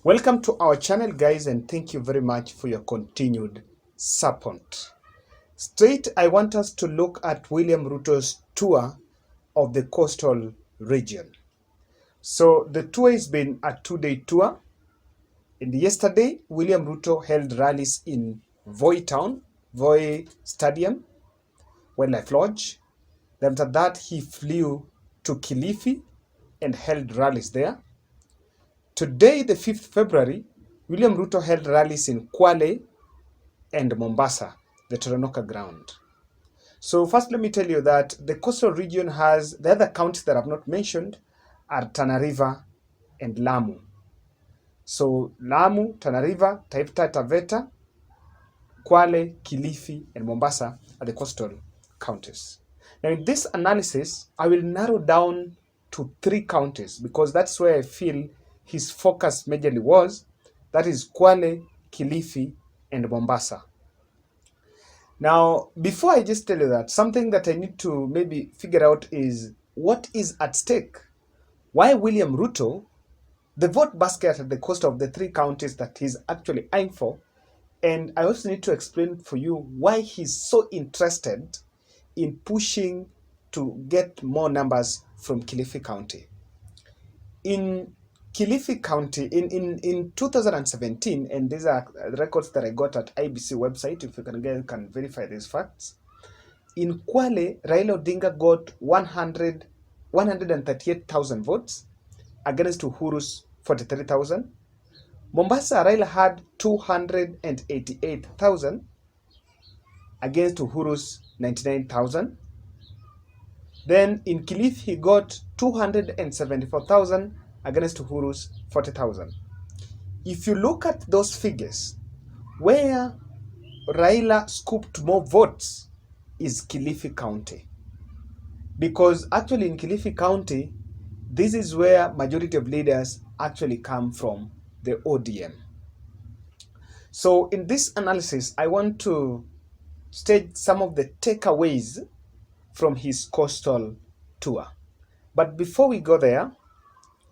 Welcome to our channel, guys, and thank you very much for your continued support. Straight, I want us to look at William Ruto's tour of the coastal region. So the tour has been a two-day tour. And yesterday, William Ruto held rallies in Voi Town, Voi Stadium, Wildlife Lodge. Then after that, he flew to Kilifi and held rallies there. Today, the 5th February, William Ruto held rallies in Kwale and Mombasa, the Tononoka ground. So first, let me tell you that the coastal region has, the other counties that I've not mentioned are Tana River and Lamu. So Lamu, Tana River, Taita Taveta, Kwale, Kilifi, and Mombasa are the coastal counties. Now in this analysis, I will narrow down to 3 counties because that's where I feel his focus majorly was. That is Kwale, Kilifi, and Mombasa. Now, before I just tell you that, something that I need to maybe figure out is what is at stake. Why William Ruto, the vote basket at the coast of the 3 counties that he's actually eyeing for, and I also need to explain for you why he's so interested in pushing to get more numbers from Kilifi County. In Kilifi County, in 2017, and these are records that I got at IBC website, if you can verify these facts. In Kwale, Raila Odinga got 138,000 votes against Uhuru's 43,000. Mombasa, Raila had 288,000 against Uhuru's 99,000. Then in Kilifi, he got 274,000 against Uhuru's 40,000. If you look at those figures, where Raila scooped more votes is Kilifi County. Because actually in Kilifi County, this is where majority of leaders actually come from the ODM. So in this analysis, I want to state some of the takeaways from his coastal tour. But before we go there,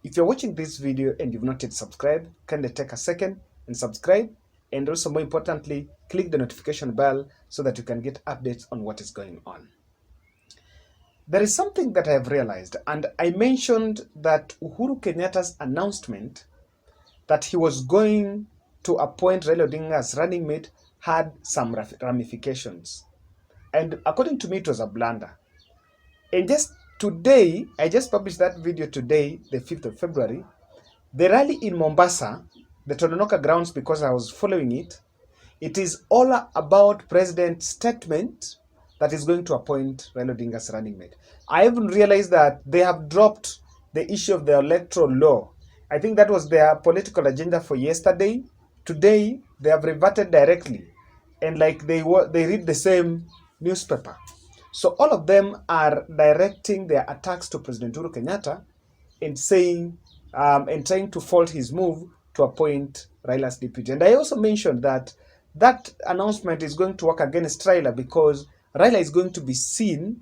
if you're watching this video and you've not yet subscribed, kindly take a second and subscribe. And also more importantly, click the notification bell so that you can get updates on what is going on. There is something that I have realized, and I mentioned that Uhuru Kenyatta's announcement that he was going to appoint Raila Odinga as running mate had some ramifications. And according to me, it was a blunder. And just today, I just published that video today, the 5th of February. The rally in Mombasa, the Tononoka grounds, because I was following it, it is all about President's statement that is going to appoint Raila Odinga as running mate. I even realized that they have dropped the issue of the electoral law. I think that was their political agenda for yesterday. Today, they have reverted directly. And like they read the same newspaper. So all of them are directing their attacks to President Uhuru Kenyatta and saying and trying to fault his move to appoint Raila's deputy. And I also mentioned that that announcement is going to work against Raila because Raila is going to be seen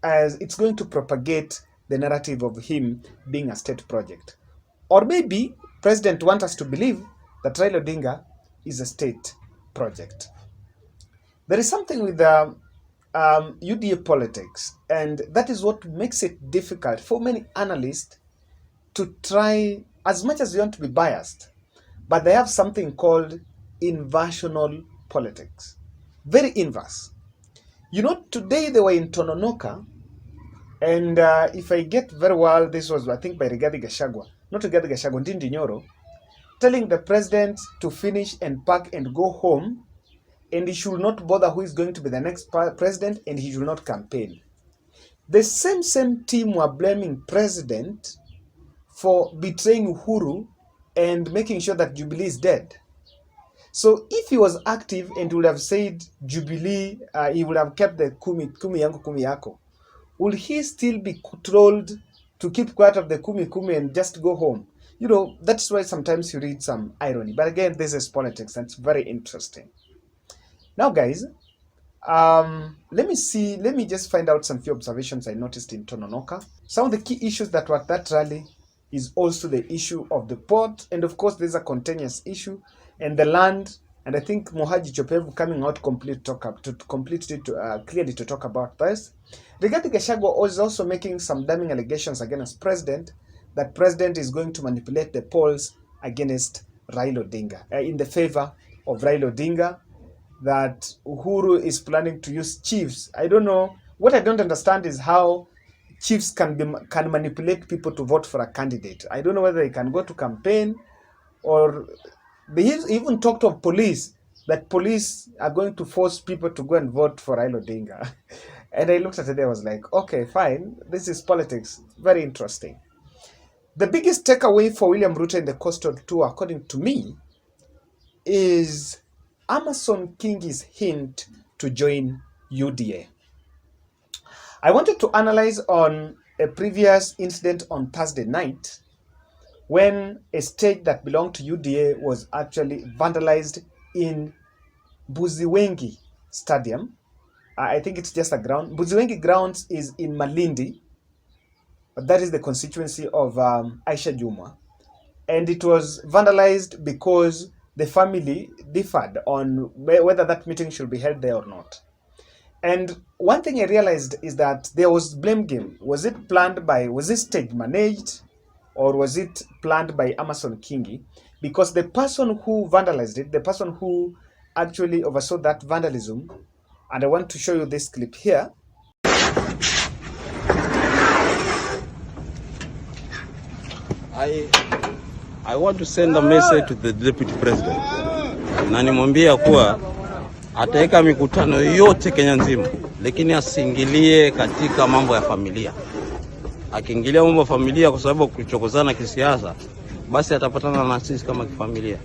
as it's going to propagate the narrative of him being a state project. Or maybe President wants us to believe that Raila Odinga is a state project. There is something with the UDA politics, and that is what makes it difficult for many analysts to try, as much as you want to be biased, but they have something called inversional politics. Very inverse. You know, today they were in Tononoka, and if I get very well, this was, I think, by Rigathi Gachagua, not Rigathi Gachagua, Ndindi Nyoro, telling the president to finish and pack and go home, and he should not bother who is going to be the next president, and he should not campaign. The same team were blaming president for betraying Uhuru and making sure that Jubilee is dead. So if he was active and would have said Jubilee, he would have kept the kumi yangu kumi yako. Will he still be told to keep quiet of the kumi and just go home? You know, that's why sometimes you read some irony. But again, this is politics, and it's very interesting. Now, guys, let me just find out some few observations I noticed in Tononoka. Some of the key issues that were at that rally is also the issue of the port, and of course there's a contentious issue and the land. And I think Mohaji Chopevu coming out clearly to talk about this. Rigathi Gachagua is also making some damning allegations against president, that president is going to manipulate the polls against Raila Odinga, in the favor of Raila Odinga, that Uhuru is planning to use chiefs. I don't know. What I don't understand is how chiefs can manipulate people to vote for a candidate. I don't know whether they can go to campaign, or they even talked of police, that police are going to force people to go and vote for Raila Odinga. And I looked at it, I was like, okay, fine. This is politics. Very interesting. The biggest takeaway for William Ruto in the coastal tour, according to me, is Amason Kingi's hint to join UDA. I wanted to analyze on a previous incident on Thursday night, when a stage that belonged to UDA was actually vandalized in Buziwengi Stadium. I think it's just a ground. Buziwengi Grounds is in Malindi. That is the constituency of Aisha Jumwa. And it was vandalized because the family differed on whether that meeting should be held there or not. And one thing I realized is that there was blame game. Was it stage managed, or was it planned by Amason Kingi? Because the person who vandalized it, the person who actually oversaw that vandalism, and I want to show you this clip here. I want to send a message to the deputy president, na nimwambia kuwa ataweka mikutano yote Kenya nzima, lakini asiingilie katika mambo ya familia. Akiingilia mambo ya familia kwa sababu kuchokozana kisiasa, basi atapatana na sisi kama kifamilia.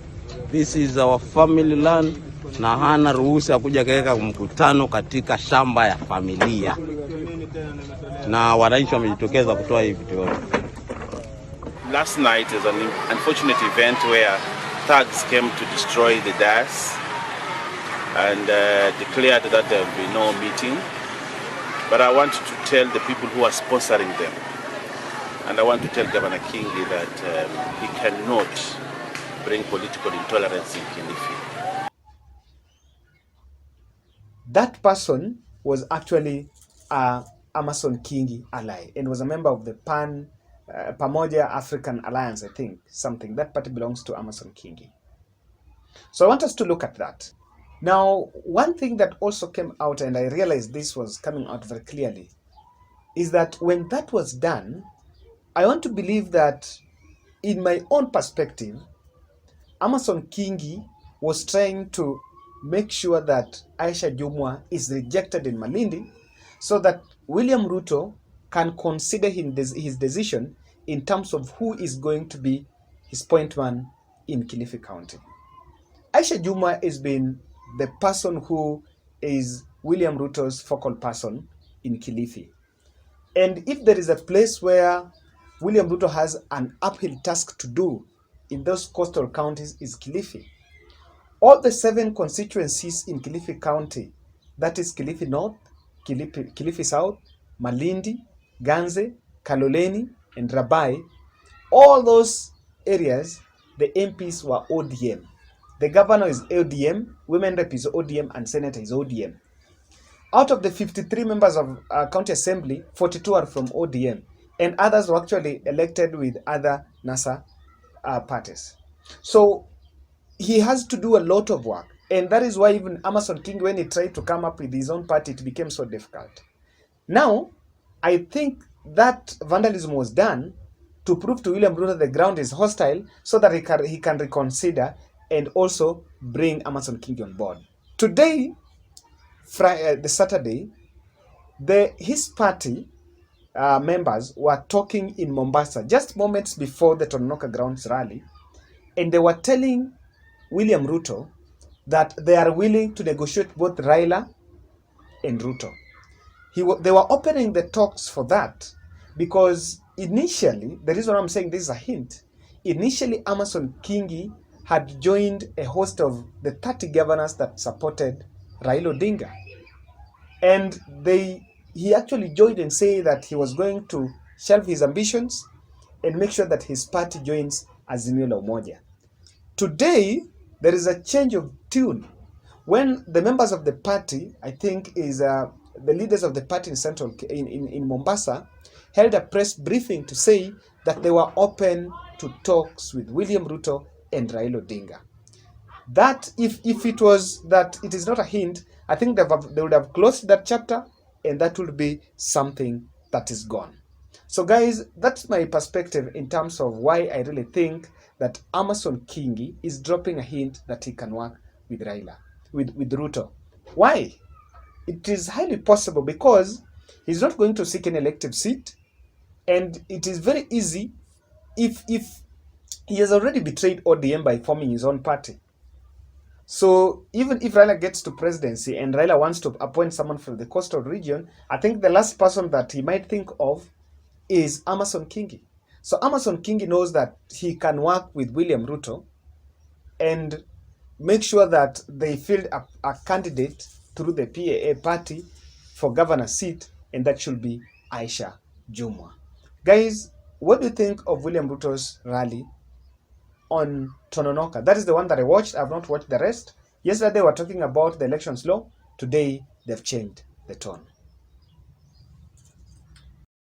This is our family land, na hana ruhusa ya kuja kaweka mkutano katika shamba ya familia. Na wananchi wamejitokeza kutoa hivi vitu vyote. Last night is an unfortunate event where thugs came to destroy the dais and declared that there will be no meeting. But I want to tell the people who are sponsoring them, and I want to tell Governor Kingi that he cannot bring political intolerance in Kilifi. That person was actually Amason Kingi ally, and was a member of the Pamoja African Alliance, I think, something. That party belongs to Amason Kingi. So I want us to look at that. Now, one thing that also came out, and I realized this was coming out very clearly, is that when that was done, I want to believe that, in my own perspective, Amason Kingi was trying to make sure that Aisha Jumwa is rejected in Malindi, so that William Ruto can consider his decision in terms of who is going to be his point man in Kilifi County. Aisha Jumwa has been the person who is William Ruto's focal person in Kilifi. And if there is a place where William Ruto has an uphill task to do in those coastal counties, is Kilifi. All the 7 constituencies in Kilifi County, that is Kilifi North, Kilifi South, Malindi, Ganze, Kaloleni, and Rabai, all those areas, the MPs were ODM. The governor is ODM, women rep is ODM, and senator is ODM. Out of the 53 members of county assembly, 42 are from ODM, and others were actually elected with other NASA parties. So he has to do a lot of work, and that is why even Amason Kingi, when he tried to come up with his own party, it became so difficult. Now, I think that vandalism was done to prove to William Ruto the ground is hostile, so that he can reconsider and also bring Amason Kingi on board. Today, the Saturday, his party members were talking in Mombasa just moments before the Tononoka Rally, and they were telling William Ruto that they are willing to negotiate both Raila and Ruto. They were opening the talks for that because initially, the reason I'm saying this is a hint, initially Amason Kingi had joined a host of the 30 governors that supported Raila Odinga. And he actually joined and said that he was going to shelve his ambitions and make sure that his party joins Azimio la Umoja. Today, there is a change of tune. When the members of the party, I think is the leaders of the party in Central in Mombasa, held a press briefing to say that they were open to talks with William Ruto and Raila Odinga. That if it was that it is not a hint, I think they would have closed that chapter, and that would be something that is gone. So guys, that's my perspective in terms of why I really think that Amason Kingi is dropping a hint that he can work with Raila, with Ruto. Why? It is highly possible because he's not going to seek an elective seat, and it is very easy if he has already betrayed ODM by forming his own party. So even if Raila gets to presidency and Raila wants to appoint someone from the coastal region, I think the last person that he might think of is Amason Kingi. So Amason Kingi knows that he can work with William Ruto and make sure that they field a candidate through the PAA party for governor seat, and that should be Aisha Jumwa. Guys, what do you think of William Ruto's rally on Tononoka? That is the one that I watched. I have not watched the rest. Yesterday they were talking about the elections law. Today they've changed the tone.